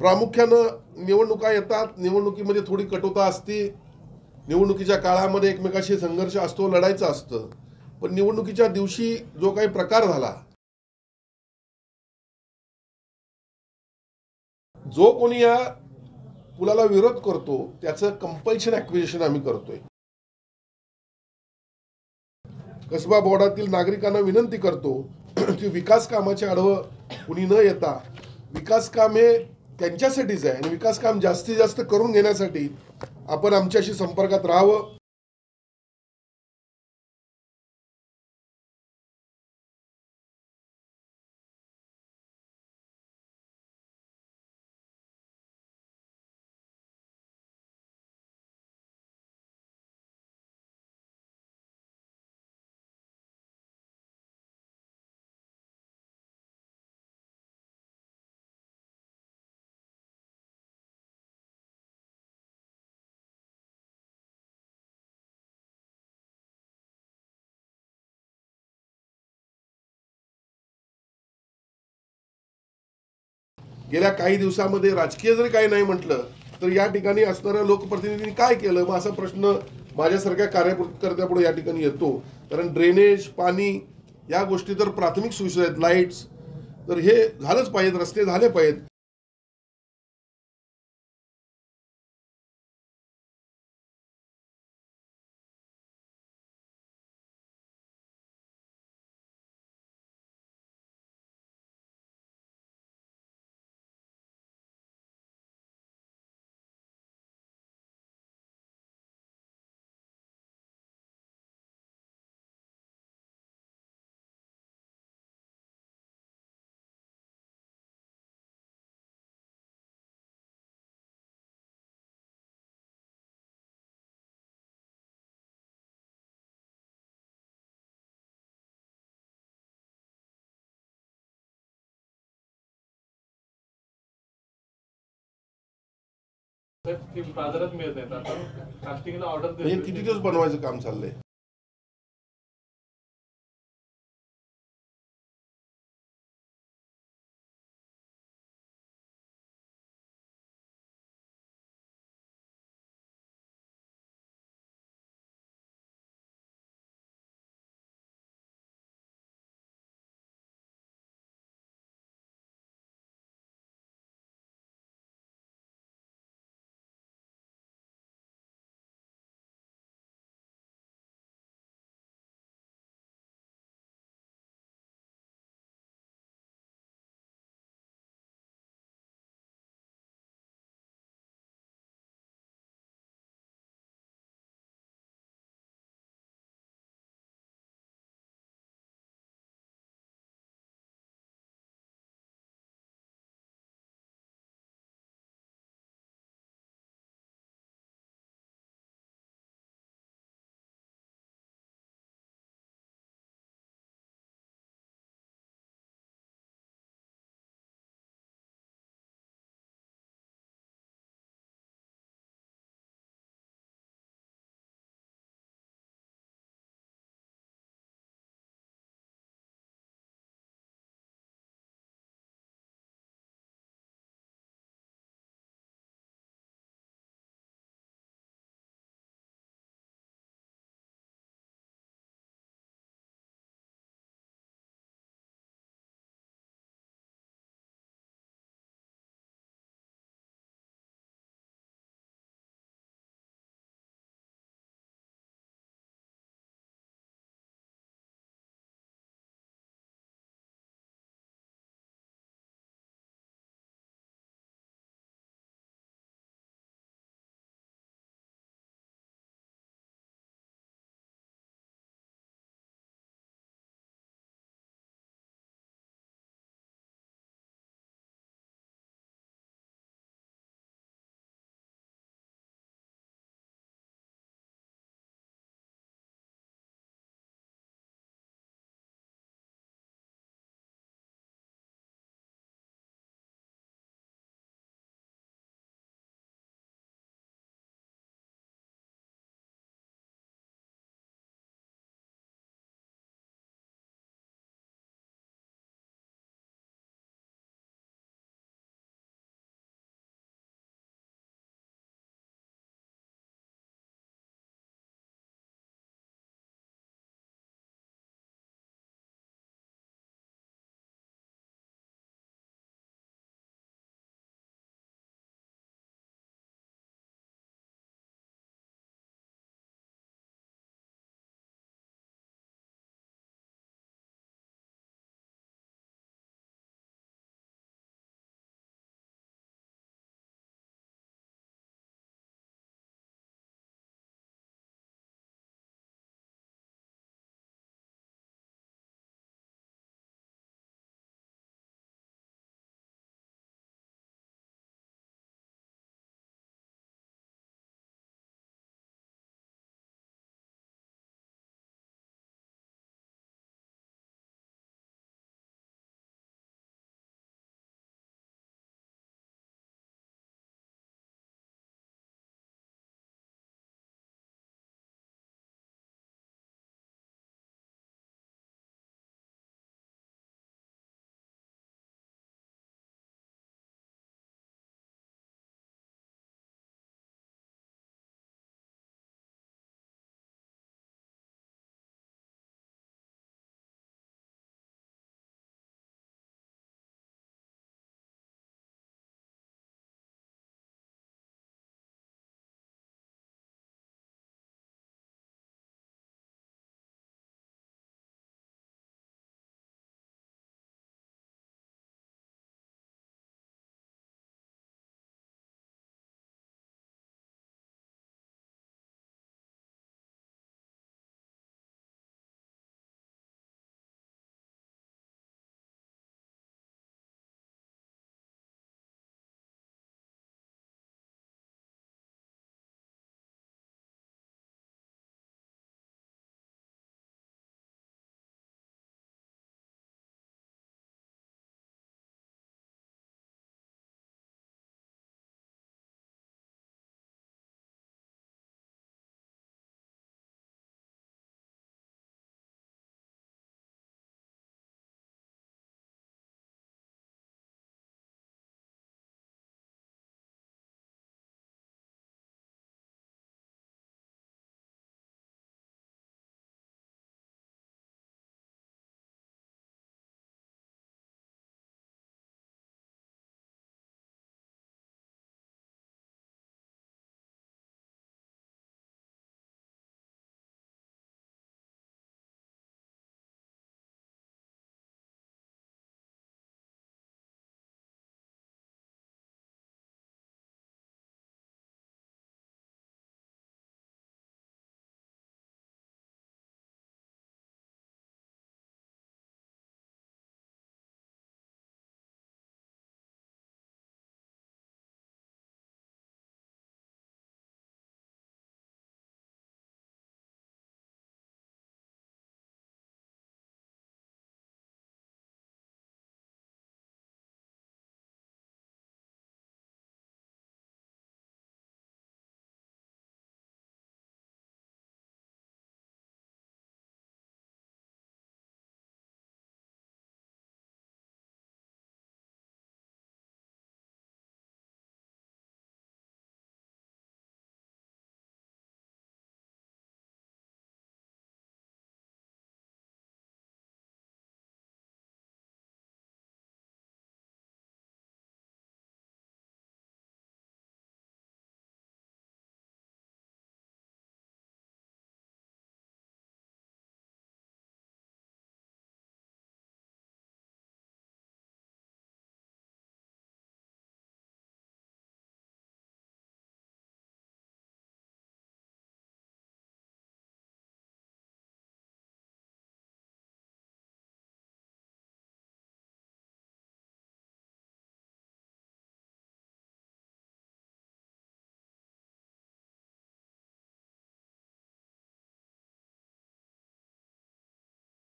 प्रामुख्यानं निवडणुका येतात, निवडणुकीमध्ये थोडी कटुता असते, निवडणुकीच्या काळामध्ये एकमेकाशी संघर्ष असतो, लढायचं असतं. पण निवडणुकीच्या दिवशी जो काही प्रकार झाला, जो कोणी या पुलाला विरोध करतो त्याचं कंपल्शन ॲक्विजिशन आम्ही करतोय. कसबा बोर्डातील नागरिकांना विनंती करतो की विकास कामाच्या आडवं कुणी न येता विकास काम हे त्यांच्यासाठीच आहे आणि विकास काम जास्तीत जास्त करून घेण्यासाठी आपण आमच्याशी संपर्कात राहावं. गेल्या काही दिवसामध्ये राजकीय जरी काही नाही म्हटलं तर या ठिकाणी असणाऱ्या लोकप्रतिनिधींनी काय केलं, मग असा प्रश्न माझ्यासारख्या कार्यकर्त्यापुढे या ठिकाणी येतो. कारण ड्रेनेज, पाणी या गोष्टी तर प्राथमिक सुविधा आहेत, लाईट्स, तर हे झालंच पाहिजे, रस्ते झाले पाहिजेत. बाजारात मिळत आहेत. आपण कास्टिंगला ऑर्डर म्हणजे किती दिवस बनवायचं काम चाललंय.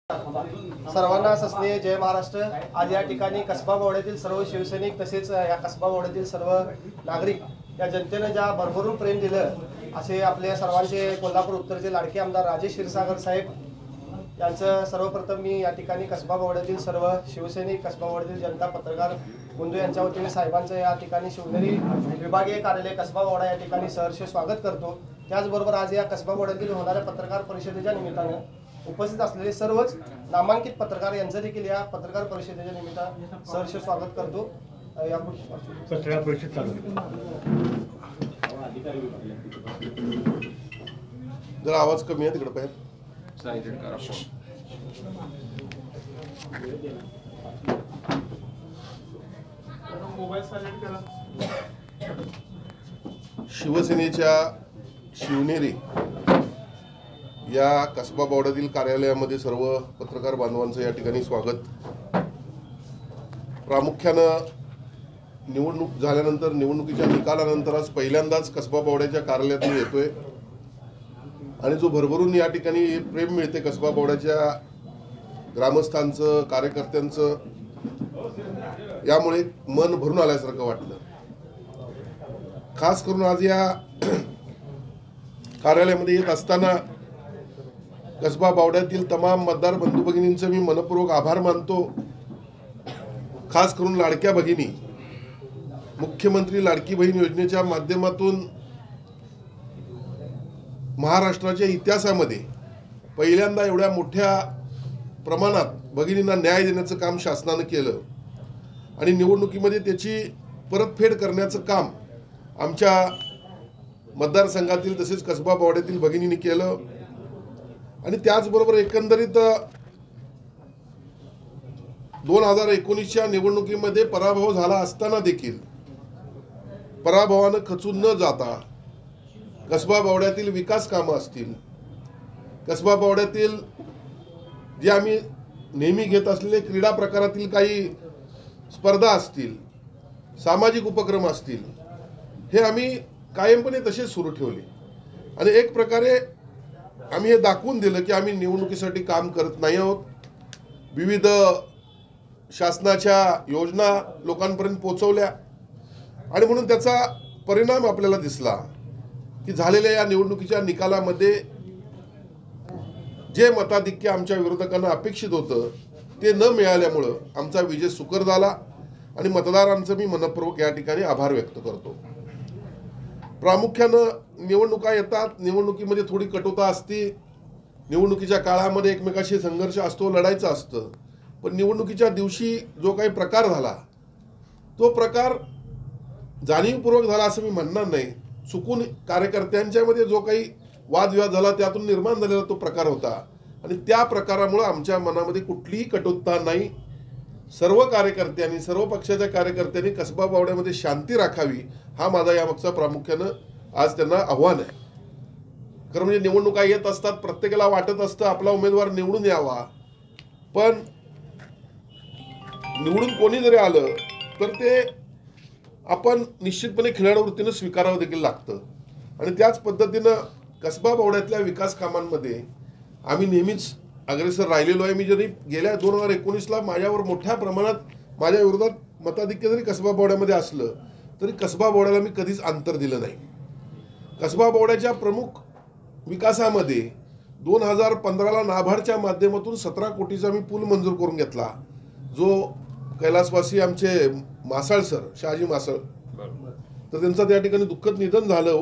सर्वांना सस्नेह जय महाराष्ट्र। आज या ठिकाणी कसबा बोवड्यातील सर्व शिवसैनिक तसेच या कसबा बोवड्यातील सर्व नागरिक या जनतेने ज्या भरभरून प्रेम दिलं असे आपले सर्वांचे कोल्हापूर उत्तरचे लाडके आमदार राजेश क्षीरसागर साहेब यांचं सर्वप्रथम मी या ठिकाणी कसबा बोवड्यातील सर्व शिवसैनिक, कसबा बोवड्यातील जनता, पत्रकार बंधू यांच्या वतीने साहेबांचं या ठिकाणी शिवनेरी विभागीय कार्यालय कसबा बोवडा या ठिकाणी सहर्ष स्वागत करतो। त्याचबरोबर आज या कसबा बोवड्यातील होणाऱ्या पत्रकार परिषदेच्या निमित्तानं उपस्थित असलेले सर्वच नामांकित पत्रकार यांचं देखील या पत्रकार परिषदेच्या निमित्तानं सहर्ष स्वागत करतो। या पत्रकार परिषद चालू जरा आवाज कमी आहे तिकडे पाहिजे सायलेंट करा फोन। मोबाईल सायलेंट करा। शिवसेनेच्या शिवनेरी या कसबा बोवड्यातील कार्यालयामध्ये सर्व पत्रकार बांधवांचं या ठिकाणी स्वागत। प्रामुख्यानं निवडणूक झाल्यानंतर, निवडणुकीच्या निकालानंतर आज पहिल्यांदाच कसबा बोवड्याच्या कार्यालयात मी येतोय आणि जो भरभरून या ठिकाणी प्रेम मिळते कसबा बोवड्याच्या ग्रामस्थांचं, कार्यकर्त्यांचं, यामुळे मन भरून आल्यासारखं वाटलं। खास करून आज या कार्यालयामध्ये येत असताना कसबा बोवड्यातील तमाम मतदार बंधू भगिनींचं मी मनपूर्वक आभार मानतो। खास करून लाडक्या भगिनी, मुख्यमंत्री लाडकी बहीण योजनेच्या माध्यमातून महाराष्ट्राच्या इतिहासामध्ये पहिल्यांदा एवढ्या मोठ्या प्रमाणात भगिनींना न्याय देण्याचं काम शासनानं केलं आणि निवडणुकीमध्ये त्याची परतफेड करण्याचं काम आमच्या मतदारसंघातील तसेच कसबा बोवड्यातील भगिनींनी केलं। आणि त्याचबरोबर एकंदरीत 2019च्या निवडणुकीमध्ये पराभव झाला असताना देखील पराभवानं खचून न जाता कसबा बोवड्यातील विकास कामं असतील, कसबा बोवड्यातील जे आम्ही नेहमी घेत असलेले क्रीडा प्रकारातील काही स्पर्धा असतील, सामाजिक उपक्रम असतील, हे आम्ही कायमपणे तसेच सुरू ठेवले आणि एक प्रकारे आम्ही हे दाखवून दिलं की आम्ही निवडणुकीसाठी काम करत नाही आहोत। विविध शासनाच्या योजना लोकांपर्यंत पोहोचवल्या आणि म्हणून त्याचा परिणाम आपल्याला दिसला की झालेल्या या निवडणुकीच्या निकालामध्ये जे मताधिक्य आमच्या विरोधकांना अपेक्षित होतं ते न मिळाल्यामुळं आमचा विजय सुकर झाला आणि मतदारांचं मी मनपूर्वक या ठिकाणी आभार व्यक्त करतो। प्रामुख्यानं निवडणुका येतात, निवडणुकीमध्ये थोडी कटुता असते, निवडणुकीच्या काळामध्ये एकमेकाशी संघर्ष असतो, लढायचं असतं, पण निवडणुकीच्या दिवशी जो काही प्रकार झाला तो प्रकार जाणीवपूर्वक झाला असं मी म्हणणार नाही। चुकून कार्यकर्त्यांच्यामध्ये जो काही वादविवाद झाला त्यातून निर्माण झालेला तो प्रकार होता आणि त्या प्रकारामुळे आमच्या मनामध्ये कुठलीही कटुता नाही। सर्व कार्यकर्त्यांनी, सर्व पक्षाच्या कार्यकर्त्यांनी कसबा बोवड्यामध्ये शांती राखावी हा माझा यामागचा प्रामुख्यानं आज त्यांना आव्हान आहे। खरं म्हणजे निवडणुका येत असतात, प्रत्येकाला वाटत असतं आपला उमेदवार निवडून यावा, पण निवडून कोणी जरी आलं तर ते आपण निश्चितपणे खिलाडूवृत्तीनं स्वीकारावं देखील लागतं आणि त्याच पद्धतीनं कसबा बोवड्यातल्या विकास कामांमध्ये आम्ही नेहमीच अग्रेसर राहिलेलो आहे। मी जरी गेल्या 2019ला माझ्यावर मोठ्या प्रमाणात माझ्या विरोधात मताधिक्य जरी कसबा बोवड्यामध्ये असलं तरी कसबा बोवड्याला मी कधीच अंतर दिलं नाही। कसबा बोवड्याच्या प्रमुख विकासामध्ये 2015ला नाबार्डच्या माध्यमातून 17 कोटीचा मी पूल मंजूर करून घेतला, जो कैलासवासी आमचे मासाळ सर, शहाजी मासाळ, तर त्यांचं त्या ठिकाणी दुःखद निधन झालं।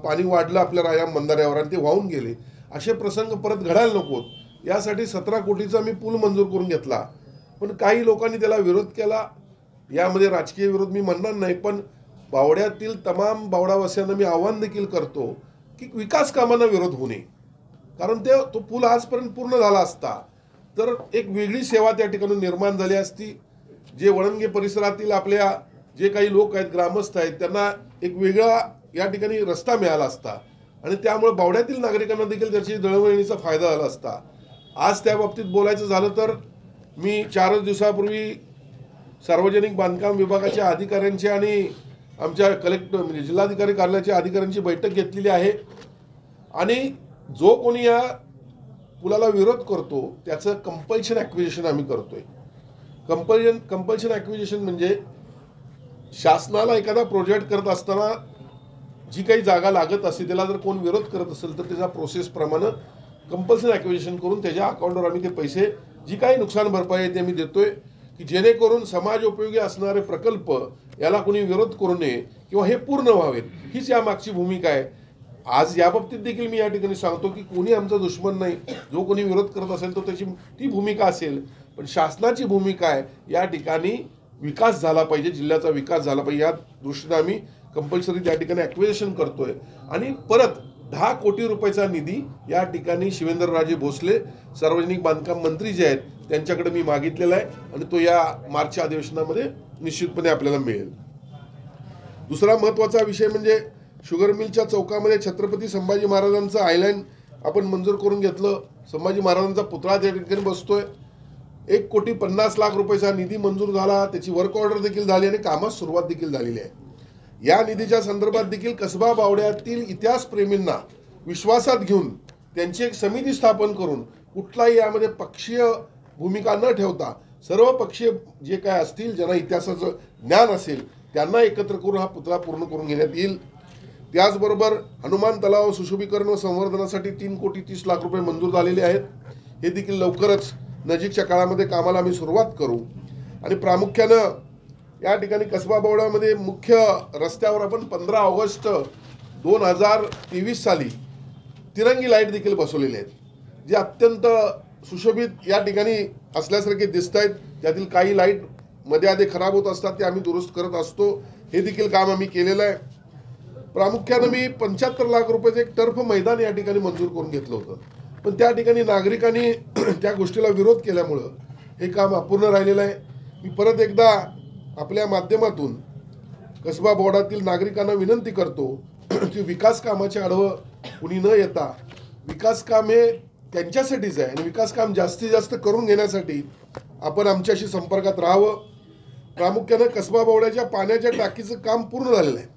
पाणी वाढलं आपल्या रायाम बंधाऱ्यावर आणि ते वाहून गेले। असे प्रसंग परत घडायला नकोत यासाठी 17 कोटीचा मी पूल मंजूर करून घेतला, पण काही लोकांनी त्याला विरोध केला। यामध्ये राजकीय विरोध मी म्हणणार नाही, पण बावड्यातील तमाम बावडावासियांना मी आव्हान देखील करतो की विकास कामांना विरोध होऊ नये, कारण तो पूल आजपर्यंत पूर्ण झाला असता तर एक वेगळी सेवा त्या ठिकाणी निर्माण झाली असती। जे वळंगे परिसरातील आपल्या जे काही लोक आहेत, ग्रामस्थ आहेत, त्यांना एक वेगळा या ठिकाणी रस्ता मिळाला असता आणि त्यामुळे बावड्यातील नागरिकांना देखील त्याची दळणवळणीचा फायदा झाला असता। आज त्या बाबतीत बोलायचं झालं तर मी 4 दिवसापूर्वी सार्वजनिक बांधकाम विभागाच्या अधिकाऱ्यांची आणि आमच्या कलेक्टर म्हणजे जिल्हाधिकारी कार्यालयाच्या अधिकाऱ्यांची बैठक घेतलेली आहे आणि जो कोणी या पुलाला विरोध करतो त्याचं कंपल्शन ॲक्विजिशन आम्ही करतोय. कंपल्शन ॲक्विजिशन म्हणजे शासनाला एखादा प्रोजेक्ट करत असताना जी काही जागा लागत असते त्याला जर कोण विरोध करत असेल तर त्याच्या प्रोसेसप्रमाणे कंपल्सन ॲक्विजिशन करून त्याच्या अकाउंटवर आम्ही ते पैसे जी काही नुकसान भरपाई आहे ते आम्ही देतोय की जेणेकरून समाज उपयोगी असणारे प्रकल्प याला कोणी विरोध करू नये किंवा हे पूर्ण व्हावेत, हीच या मागची भूमिका आहे. आज या बाबतीत देखील मी या ठिकाणी सांगतो की कोणी आमचा दुश्मन नाही. जो कोणी विरोध करत असेल तो त्याची ती भूमिका असेल, पण शासनाची भूमिका आहे या ठिकाणी विकास झाला पाहिजे, जिल्ह्याचा विकास झाला पाहिजे या दृष्टीने आम्ही कंपल्सरी त्या ठिकाणी ॲक्विजिशन करतोय. आणि परत 10 कोटी रुपयाचा निधी या ठिकाणी शिवेंद्रराजे भोसले सार्वजनिक बांधकाम मंत्री जे आहेत त्यांच्याकडे मी मागितलेला आहे आणि तो या मार्चच्या अधिवेशनामध्ये निश्चितपणे आपल्याला मिळेल. दुसरा महत्त्वाचा विषय म्हणजे शुगर मिलच्या चौकामध्ये छत्रपती संभाजी महाराजांचं आयलँड आपण मंजूर करून घेतलं. संभाजी महाराजांचा पुतळा त्या ठिकाणी बसतोय. 1,50,00,000 रुपयाचा निधी मंजूर झाला, त्याची वर्क ऑर्डर देखील झाली आणि कामास सुरुवात देखील झालेली आहे. या निधीच्या संदर्भात देखील कसबा बावड्यातील इतिहासप्रेमींना विश्वासात घेऊन त्यांची एक समिती स्थापन करून कुठलाही यामध्ये पक्षीय भूमिका न ठेवता सर्व पक्षीय जे काय असतील ज्यांना इतिहासाचं ज्ञान असेल त्यांना एकत्र करून हा पुतळा पूर्ण करून घेण्यात येईल. त्याचबरोबर हनुमान तलाव सुशोभीकरण व संवर्धनासाठी 3,30,00,000 रुपये मंजूर झालेले आहेत. हे देखील लवकरच नजीकच्या काळामध्ये कामाला आम्ही सुरुवात करू. आणि प्रामुख्यानं या ठिकाणी कसबा बावड्यामध्ये मुख्य रस्त्यावर आपण 15 ऑगस्ट 2023 साली तिरंगी लाईट देखील बसवलेले आहेत, जे अत्यंत सुशोभित या ठिकाणी असल्यासारखे दिसत आहेत. त्यातील काही लाईट मध्ये आधी खराब होत असतात ते आम्ही दुरुस्त करत असतो. हे देखील काम आम्ही केलेलं आहे. प्रामुख्यानं मी 75 लाख रुपयाचं एक टर्फ मैदान या ठिकाणी मंजूर करून घेतलं होतं, पण त्या ठिकाणी नागरिकांनी त्या गोष्टीला विरोध केल्यामुळं हे काम अपूर्ण राहिलेलं आहे. मी परत एकदा आपल्या माध्यमातून कसबा बोर्डातील नागरिकांना विनंती करतो की विकास कामाच्या आडवं कुणी न येता विकास काम हे त्यांच्यासाठीच आहे आणि विकास काम जास्तीत जास्त करून घेण्यासाठी आपण आमच्याशी संपर्कात राहावं. प्रामुख्यानं कसबा बावड्याच्या पाण्याच्या टाकीचं काम पूर्ण झालेलं आहे,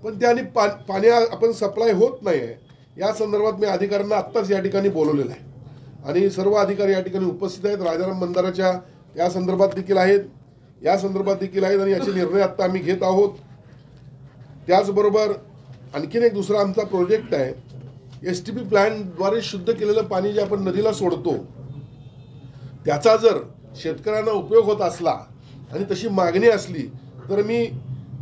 पण त्याने पाणी आपण सप्लाय होत नाही आहे. या संदर्भात मी अधिकाऱ्यांना आत्ताच या ठिकाणी बोलवलेलं आहे आणि सर्व अधिकारी या ठिकाणी उपस्थित आहेत. राजाराम बंधाराच्या या संदर्भात देखील आहेत आणि याचे निर्णय आत्ता आम्ही घेत आहोत. त्याचबरोबर आणखीन एक दुसरा आमचा प्रोजेक्ट आहे. STP प्लॅनद्वारे शुद्ध केलेलं पाणी जे आपण नदीला सोडतो त्याचा जर शेतकऱ्यांना उपयोग होत असला आणि तशी मागणी असली तर मी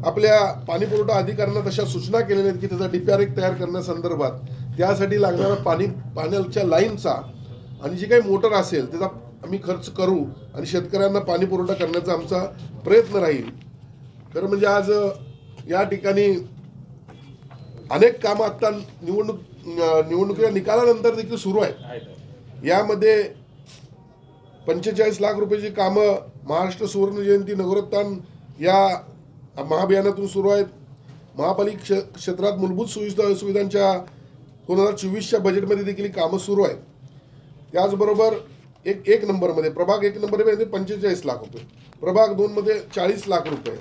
आपल्या पाणीपुरवठा अधिकाऱ्यांना तशा सूचना केलेल्या आहेत की त्याचा DPR तयार करण्यासंदर्भात त्यासाठी लागणारा पाण्याच्या लाईनचा आणि जी काही मोटर असेल त्याचा आम्ही खर्च करू आणि शेतकऱ्यांना पाणी पुरवठा करण्याचा आमचा प्रयत्न राहील. खरं म्हणजे आज या ठिकाणी अनेक कामं आता निवडणुकीच्या निकालानंतर देखील सुरू आहेत. यामध्ये 45 लाख रुपयाची कामं महाराष्ट्र सुवर्ण जयंती नगरोत्थान या महाअभियानातून सुरू आहेत. महापालिका क्षेत्रात मूलभूत सुविधांच्या 2024च्या बजेटमध्ये देखील कामं सुरू आहेत. त्याचबरोबर एक नंबरमध्ये प्रभाग 1 नंबरमध्ये 45 लाख रुपये, प्रभाग 2 मध्ये 40 लाख रुपये,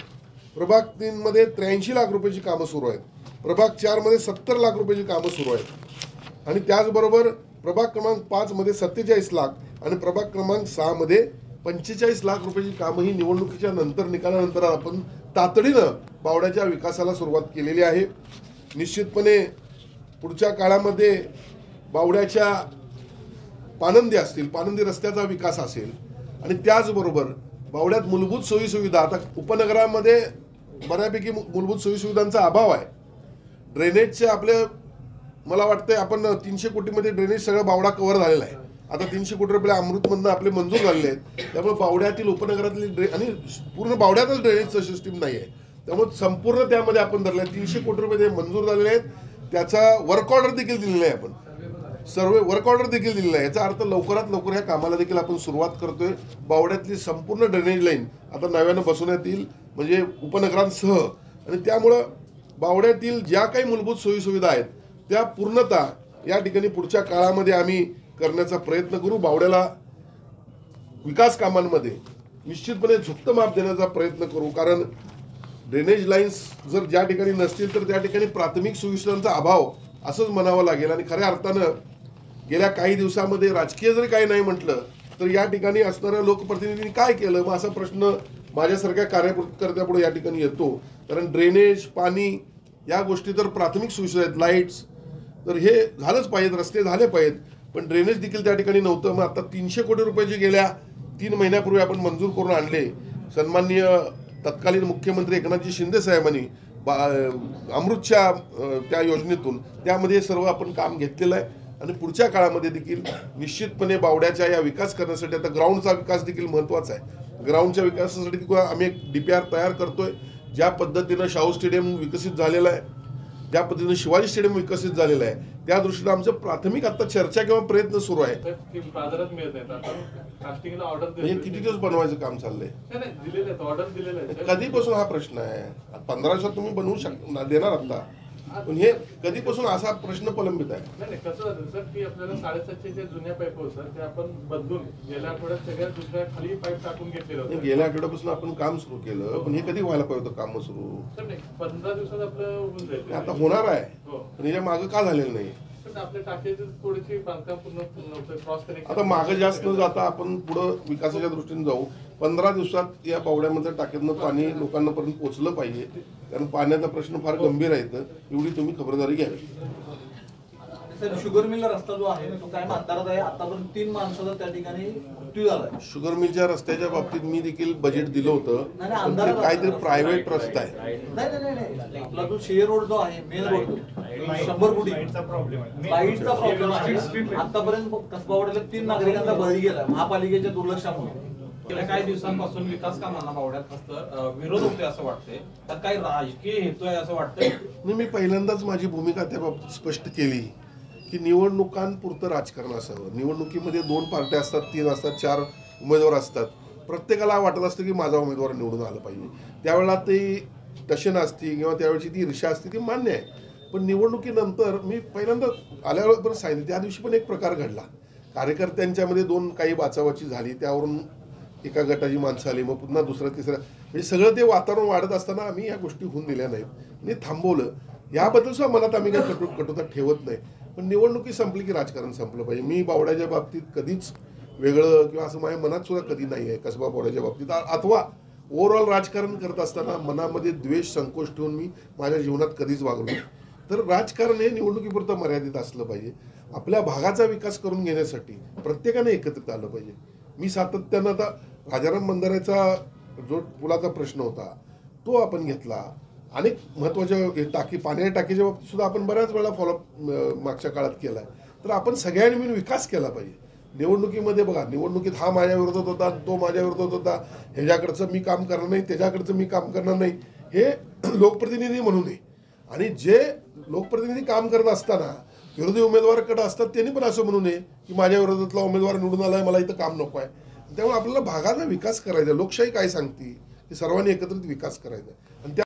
प्रभाग 3 मध्ये 83 लाख रुपयाची कामं सुरू आहेत, प्रभाग 4 मध्ये 70 लाख रुपयाची कामं सुरू आहेत आणि त्याचबरोबर प्रभाग क्रमांक 5 मध्ये 47 लाख आणि प्रभाग क्रमांक 6 मध्ये 45 लाख रुपयाची कामं ही निवडणुकीच्या नंतर निकालानंतर आपण तातडीनं बावड्याच्या विकासाला सुरुवात केलेली आहे. निश्चितपणे पुढच्या काळामध्ये बावड्याच्या पानंदी असतील, पानंदी रस्त्याचा विकास असेल आणि त्याचबरोबर बावड्यात मूलभूत सोयीसुविधा, आता उपनगरामध्ये बऱ्यापैकी मूलभूत सोयीसुविधांचा अभाव आहे. ड्रेनेजचे आपले मला वाटतं आपण 300 कोटीमध्ये ड्रेनेज सगळं बावडा कव्हर झालेला आहे. आता 300 कोटी रुपये अमृतमधनं आपले मंजूर झालेले आहेत. त्यामुळे बावड्यातील उपनगरातील आणि पूर्ण बावड्यातच ड्रेनेजचं सिस्टीम नाही आहे. त्यामुळे संपूर्ण त्यामध्ये आपण धरलं आहे. 300 कोटी रुपये ते मंजूर झालेले आहेत. त्याचा वर्क ऑर्डर देखील दिलेला आहे. आपण सर्व वर्क ऑर्डर देखील दिलेला आहे. याचा अर्थ लवकरात लवकर ह्या कामाला देखील आपण सुरुवात करतोय. बावड्यातली संपूर्ण ड्रेनेज लाईन आता नव्यानं बसवण्यात येईल, म्हणजे उपनगरांसह. आणि त्यामुळं बावड्यातील ज्या काही मूलभूत सोयीसुविधा आहेत त्या पूर्णतः या ठिकाणी पुढच्या काळामध्ये आम्ही करण्याचा प्रयत्न करू. बावड्याला विकास कामांमध्ये निश्चितपणे झुकतं माप देण्याचा प्रयत्न करू. कारण ड्रेनेज लाईन्स जर ज्या ठिकाणी नसतील तर त्या ठिकाणी प्राथमिक सुविधांचा अभाव असंच म्हणावं लागेल. आणि खऱ्या अर्थानं गेल्या काही दिवसामध्ये राजकीय जरी काही नाही म्हटलं तर या ठिकाणी असणाऱ्या लोकप्रतिनिधींनी काय केलं, मग असा प्रश्न माझ्यासारख्या कार्यकर्त्यापुढे या ठिकाणी येतो. कारण ड्रेनेज, पाणी या गोष्टी तर प्राथमिक सुविधा आहेत, लाईट्स तर हे झालंच पाहिजेत, रस्ते झाले पाहिजेत, पण ड्रेनेज देखील त्या ठिकाणी नव्हतं. मग आता 300 कोटी रुपये जे गेल्या 3 महिन्यापूर्वी आपण मंजूर करून आणले, सन्माननीय तत्कालीन मुख्यमंत्री एकनाथजी शिंदे साहेबांनी अमृतच्या त्या योजनेतून त्यामध्ये सर्व आपण काम घेतलेलं आहे. आणि पुढच्या काळामध्ये देखील निश्चितपणे बावड्याच्या या विकास करण्यासाठी आता ग्राउंडचा विकास देखील महत्त्वाचा आहे. ग्राउंडच्या विकासासाठी आम्ही एक DPR तयार करतोय. ज्या पद्धतीनं शाहू स्टेडियम विकसित झालेलं आहे, ज्या पद्धतीनं शिवाजी स्टेडियम विकसित झालेलं आहे, त्या दृष्टीनं आमचं प्राथमिक आता चर्चा किंवा प्रयत्न सुरू आहे. बाजारात मिळत नाही, आपण कास्टिंगला ऑर्डर म्हणजे किती दिवस बनवायचं काम चाललंय? दिलेले आहेत, ऑर्डर दिलेले आहेत. कधीपासून हा प्रश्न आहे? 15 दिवसात तुम्ही बनवू देणार आता, पण हे कधीपासून असा प्रश्न प्रलंबित आहे? नाही कसं झालं सर की आपल्याला 750 जे जुन्या पाईप होत सर ते आपण बदलून गेल्या आठवड्यात सगळ्या दुसऱ्या खाली पाईप टाकून घेतलेलं होतं. गेल्या आठवड्यापासून आपण काम सुरू केलं, पण हे कधी व्हायला पाहिजे होतं काम सुरू? सर नाही 15 दिवसात आपलं होऊन जाईल. आता होणार आहे, हो. पण याच्या मागं का झालेलं नाही? सर आपल्या टाकीचे थोडीशी बांधकाम पूर्ण नव्हतं, क्रॉस कनेक्शन. आता मागं जास्त न जाता आपण पुढं विकासाच्या दृष्टीने जाऊ. 15 दिवसात या बावड्यामध्ये टाकीतनं पाणी लोकांपर्यंत पोहोचलं पाहिजे, कारण पाण्याचा प्रश्न फार गंभीर आहे. तर एवढी तुम्ही खबरदारी घ्यावी. सर शुगर मिलला रस्ता जो आहे तो कायम अंधारात आहे. आतापर्यंत 3 माणसाचा त्या ठिकाणी मृत्यू झालाय. शुगर मिलच्या रस्त्याच्या बाबतीत मी देखील बजेट दिलं होतं, पण ते काहीतरी प्रायव्हेट रस्ता आहे. नाही आपला जो शेअर रोड जो आहे मेन रोड 100 कोटी लाईटचा प्रॉब्लेम आहे. आतापर्यंत कसबावाड्याला 3 नागरिकांचा बळी गेला महापालिकेच्या दुर्लक्षामुळे. गेल्या काही दिवसांपासून विकास कामांना बावड्यात फक्त विरोध होतोय असं वाटतंय, तर काही राजकीय हेतू आहे असं वाटतंय? मी पहिल्यांदाच माझी भूमिका त्या बाबतीत स्पष्ट केली की निवडणुकांपुरतं राजकारण असावं. निवडणुकीमध्ये 2 पार्ट्या असतात, 3 असतात, 4 उमेदवार असतात. प्रत्येकाला वाटत असतं की माझा उमेदवार निवडून आला पाहिजे. त्यावेळेला ती टशन असती किंवा त्यावेळेची ती ईर्ष्या असते, ती मान्य आहे. पण निवडणुकीनंतर मी पहिल्यांदा आल्यावर पण सांगितलं, त्या दिवशी पण एक प्रकार घडला. कार्यकर्त्यांच्यामध्ये 2 काही बाचाबाची झाली, त्यावरून एका गटाची माणसं आली, मग पुन्हा दुसरा तिसरा, म्हणजे सगळं ते वातावरण वाढत असताना आम्ही या गोष्टी होऊन दिल्या नाहीत आणि थांबवलं. याबद्दल सुद्धा मनात आम्ही काही कटुता ठेवत नाही. पण निवडणुकी संपली की राजकारण संपलं पाहिजे. मी बावड्याच्या बाबतीत कधीच वेगळं किंवा असं माझ्या मनात सुद्धा कधी नाही आहे कसबा बावड्याच्या बाबतीत. अथवा ओव्हरऑल राजकारण करत असताना मनामध्ये द्वेष संकोच ठेवून मी माझ्या जीवनात कधीच वागलो नाही. तर राजकारण हे निवडणुकीपुरतं मर्यादित असलं पाहिजे. आपल्या भागाचा विकास करून घेण्यासाठी प्रत्येकाने एकत्रित आलं पाहिजे. मी सातत्यानं आता राजाराम बंधाऱ्याचा जो पुलाचा प्रश्न होता तो आपण घेतला. अनेक महत्त्वाच्या पाण्याच्या टाकीच्या बाबतीत सुद्धा आपण बऱ्याच वेळा फॉलोअप मागच्या काळात केला आहे. तर आपण सगळ्यांनी मिळून विकास केला पाहिजे. निवडणुकीमध्ये बघा, निवडणुकीत हा माझ्या विरोधात होता, तो माझ्या विरोधात होता, ह्याच्याकडचं मी काम करणार नाही, त्याच्याकडचं मी काम करणार नाही, हे लोकप्रतिनिधी म्हणू नये. आणि जे लोकप्रतिनिधी काम करत असताना विरोधी उमेदवाराकडे असतात त्यांनी पण असं म्हणू नये की माझ्या विरोधातला उमेदवार निवडून आलाय, मला इथं काम नको आहे. त्यामुळे आपल्याला भागाचा विकास करायचा. लोकशाही काय सांगते की सर्वांनी एकत्रित विकास करायचा आणि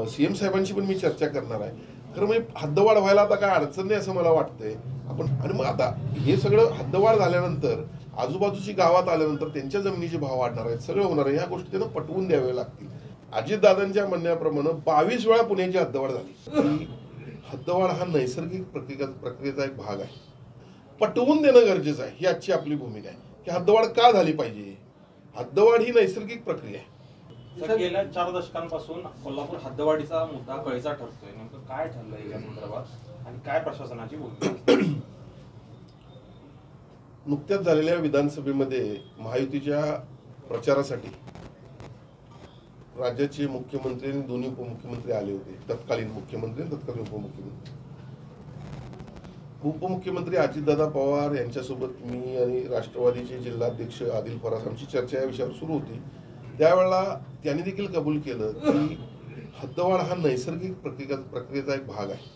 CM साहेबांशी पण मी चर्चा करणार आहे. खरं म्हणजे हद्दवाढ व्हायला आता काय अडचण नाही असं मला वाटतंय. आणि मग आता हे सगळं हद्दवाढ झाल्यानंतर आजूबाजूची गावात आल्यानंतर त्यांच्या जमिनीचे भाव वाढणार आहेत, सगळं होणार आहे. ह्या गोष्टी त्यांना पटवून द्याव्या लागतील. अजितदादांच्या म्हणण्याप्रमाणे 22 वेळा पुण्याची हद्दवाढ झाली. हद्दवाढ हा नैसर्गिक प्रक्रियेचा एक भाग आहे. पटवून देणं गरजेचं आहे, ही आजची आपली भूमिका आहे की हद्दवाढ का झाली पाहिजे. हद्दवाढ ही नैसर्गिक प्रक्रिया आहे. सर, गेल्या 4 दशकांपासून कोल्हापूर हद्दवाढीचा मुद्दा कळीचा ठरतोय. नेमकं काय ठरलंय या संदर्भात आणि काय प्रशासनाची भूमिका? नुकत्याच झालेल्या विधानसभेमध्ये महायुतीच्या प्रचारासाठी राज्याचे मुख्यमंत्री आणि दोन्ही उपमुख्यमंत्री आले होते. तत्कालीन मुख्यमंत्री आणि तत्कालीन उपमुख्यमंत्री. उपमुख्यमंत्री अजितदादा पवार यांच्यासोबत मी आणि राष्ट्रवादीचे जिल्हाध्यक्ष आदिल फरास आमची चर्चा या विषयावर सुरू होती. त्यावेळेला त्यांनी देखील कबूल केलं की हद्दवाढ हा नैसर्गिक प्रक्रियेचा एक भाग आहे.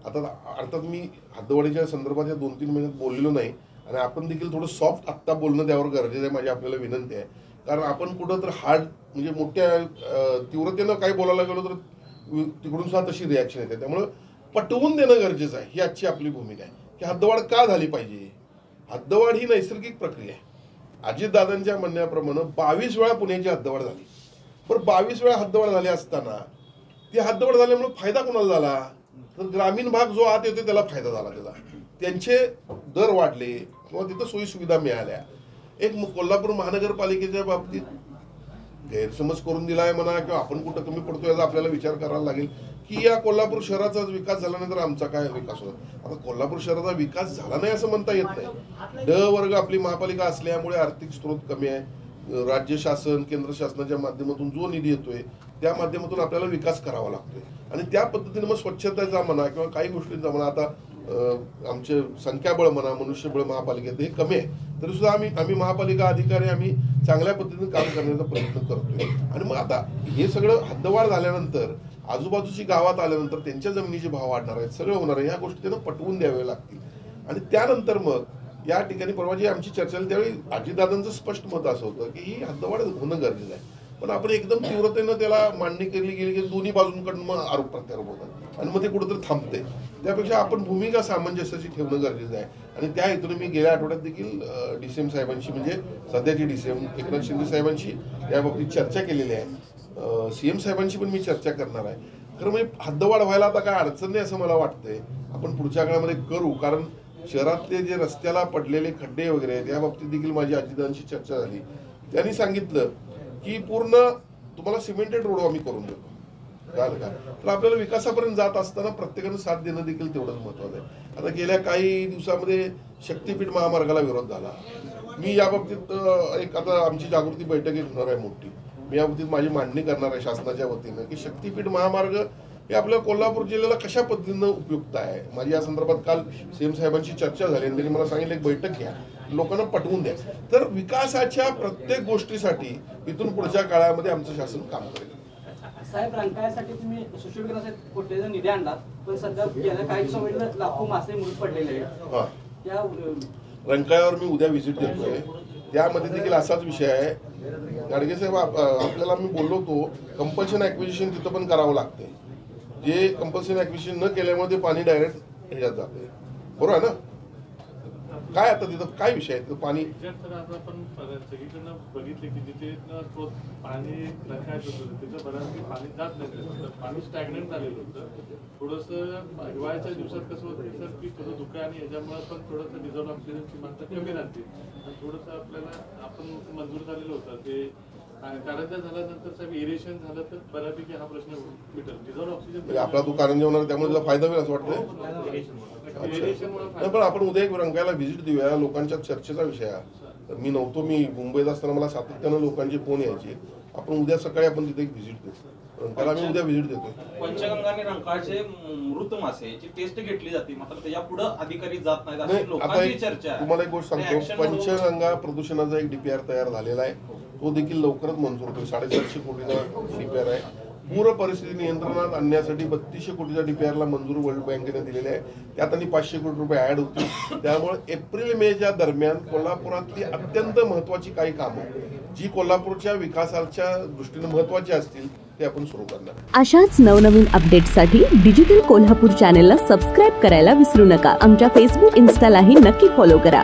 आता अर्थात मी हद्दवाढीच्या संदर्भात या 2-3 महिन्यात बोललेलो नाही आणि आपण देखील थोडं सॉफ्ट आत्ता बोलणं त्यावर गरजेचं आहे, माझी आपल्याला विनंती आहे. कारण आपण कुठं तर हार्ड म्हणजे मोठ्या तीव्रतेनं काही बोलायला गेलो तर तिकडून सुद्धा तशी रिॲक्शन येते. त्यामुळं पटवून देणं गरजेचं आहे, ही आजची आपली भूमिका आहे की हद्दवाढ का झाली पाहिजे. हद्दवाढ ही नैसर्गिक प्रक्रिया आहे. अजितदादांच्या म्हणण्याप्रमाणे 22 वेळा पुण्याची हद्दवाढ झाली. पण 22 वेळा हद्दवाढ झाली असताना ती हद्दवाढ झाल्यामुळे फायदा कोणाला झाला तर ग्रामीण भाग जो आत येतो त्याला फायदा झाला. त्याला त्यांचे दर वाढले किंवा तिथं सोयी सुविधा मिळाल्या. एक कोल्हापूर महानगरपालिकेच्या बाबतीत गैरसमज करून दिला आहे म्हणा किंवा आपण कुठं कमी पडतो याचा आपल्याला विचार करायला लागेल की या कोल्हापूर शहराचा विकास झाल्यानंतर आमचा काय विकास होता. आता कोल्हापूर शहराचा विकास झाला नाही असं म्हणता येत नाही. ड वर्ग आपली महापालिका असल्यामुळे आर्थिक स्रोत कमी आहे. राज्य शासन केंद्र शासनाच्या माध्यमातून जो निधी येतोय त्या माध्यमातून आपल्याला विकास करावा लागतोय आणि त्या पद्धतीने मग स्वच्छतेचा म्हणा किंवा काही गोष्टींचा म्हणा आता आमचे संख्याबळ म्हणा मनुष्यबळ महापालिकेत हे कमी आहे तरी सुद्धा आम्ही महापालिका अधिकारी आम्ही चांगल्या पद्धतीने काम करण्याचा प्रयत्न करतोय. आणि मग आता हे सगळं हद्दवाढ झाल्यानंतर आजूबाजूची गावात आल्यानंतर त्यांच्या जमिनीचे भाव वाढणार आहेत, सगळं होणार आहे. ह्या गोष्टी त्यांना पटवून द्याव्या लागतील. आणि त्यानंतर मग या ठिकाणी परवा जी आमची चर्चा झाली त्यावेळी अजितदादांचं स्पष्ट मत असं होतं की ही हद्दवाढ होणं गरजेचं आहे. पण आपण एकदम तीव्रतेनं त्याला मांडणी केली गेली की दोन्ही बाजूंकडून मग आरोप प्रत्यारोप होतात आणि मग ते कुठेतरी थांबते. त्यापेक्षा आपण भूमिका सामंजस्याची ठेवणं गरजेचं आहे. आणि त्या हेतूने मी गेल्या आठवड्यात देखील DCM साहेबांशी म्हणजे सध्याचे DCM एकनाथ शिंदे साहेबांशी या बाबतीत चर्चा केलेली आहे. CM साहेबांशी पण मी चर्चा करणार आहे. खरं म्हणजे हद्दवाढ व्हायला आता काय अडचण नाही असं मला वाटतंय. आपण पुढच्या काळामध्ये करू. कारण शहरातले जे रस्त्याला पडलेले खड्डे वगैरे आहेत या बाबतीत देखील माझी अजितदादांशी चर्चा झाली. त्यांनी सांगितलं की पूर्ण तुम्हाला सिमेंटेड रोड आम्ही करून देतो. कळलं का. तर आपल्याला विकासापर्यंत जात असताना प्रत्येकानं साथ देणं देखील तेवढंच महत्वाचं आहे. आता गेल्या काही दिवसामध्ये शक्तीपीठ महामार्गाला विरोध झाला. मी या बाबतीत एक आता आमची जागृती बैठक एक होणार आहे मोठी. मी या बाबतीत माझी मांडणी करणार आहे शासनाच्या वतीनं की शक्तीपीठ महामार्ग हे आपल्या कोल्हापूर जिल्ह्याला कशा पद्धतीनं उपयुक्त आहे. माझी या संदर्भात काल CM साहेबांची चर्चा झाली आणि त्यांनी मला सांगितलं एक बैठक घ्या लोकांना पटवून द्या. तर विकासाच्या प्रत्येक गोष्टीसाठी इथून पुढच्या काळामध्ये आमचं शासन काम करेल. साहेब रंकाळ्यासाठी तुम्ही सुशोभीकरणासाठी कोट्याचा निधी आणलात पण सध्या गेल्या काही दिवसामध्ये लाखो मासे मृत पडलेले आहेत. त्या रंकाळ्यावर मी उद्या व्हिजिट देतोय. त्यामध्ये देखील असाच विषय आहे. गाडगे साहेब आपल्याला मी बोललो होतो कंपल्शन ॲक्विजिशन तिथं पण करावं लागते. जे कंपल्शन ॲक्विजिशन न केल्यामुळे ते पाणी डायरेक्ट ह्याच्यात जाते. बरोबर आहे ना. काय आता तिथं काय विषय आहे पाणी आपण सगळीकडनं बघितले की जिथे पाणी रंकाळ्यात होतं तिथं बऱ्यापैकी पाणी जात नाही. पाणी स्टॅग्नेंट झालेलं होतं. थोडंसं हिवाळ्याच्या दिवसात कसं होतं सर की थोडं धुकं आणि ह्याच्यामुळे पण थोडंसं डिझर्व ऑक्सिजनची मात्रा कमी राहते आणि थोडंसं आपल्याला आपण मंजूर झालेलं होतं ते कारंजा झाल्यानंतर साहेब एरिएशन झालं तर बऱ्यापैकी हा प्रश्न मिटेल. डिझर्व ऑक्सिजन आपला तो कारंजा होणार त्यामुळे त्याचा फायदा होईल असं वाटतंय. पण आपण उद्या एक रंकाळ्याला व्हिजिट देऊया. लोकांच्या चर्चेचा विषय आहे. तर मी नव्हतो. मी मुंबईत असताना मला सातत्यानं लोकांचे फोन यायचे. आपण उद्या सकाळी आपण तिथे एक व्हिजिट देतो. रंकाळ्याला मी उद्या व्हिजिट देतो. पंचगंगा आणि रंकाळचे मृत मासेची टेस्ट घेतली जाते मात्र त्याच्या पुढे अधिकारी जात नाहीत अशी लोकांची चर्चा आहे. तुम्हाला एक गोष्ट सांगतो. पंचगंगा प्रदूषणाचा एक DPR तयार झालेला आहे. तो देखील लवकरच मंजूर होतो. 750 कोटीचा DPR आहे. पूर परिस्थिती नियंत्रणात आणण्यासाठी 3200 कोटीचा DPRला मंजूर वर्ल्ड बँकेने दिलेले आहे. त्यात आणि 500 कोटी रुपये ऍड होतील. त्यामुळे एप्रिल-मेच्या दरम्यान कोल्हापुरातली अत्यंत महत्वाची काही कामं जी कोल्हापूरच्या विकासाच्या दृष्टीने महत्वाची असतील ते आपण सुरू करणार आहे. अशाच नवनवीन अपडेट्ससाठी डिजिटल कोल्हापूर चॅनेलला सबस्क्राईब करायला विसरू नका. आमच्या फेसबुक, इन्स्टालाही नक्की फॉलो करा.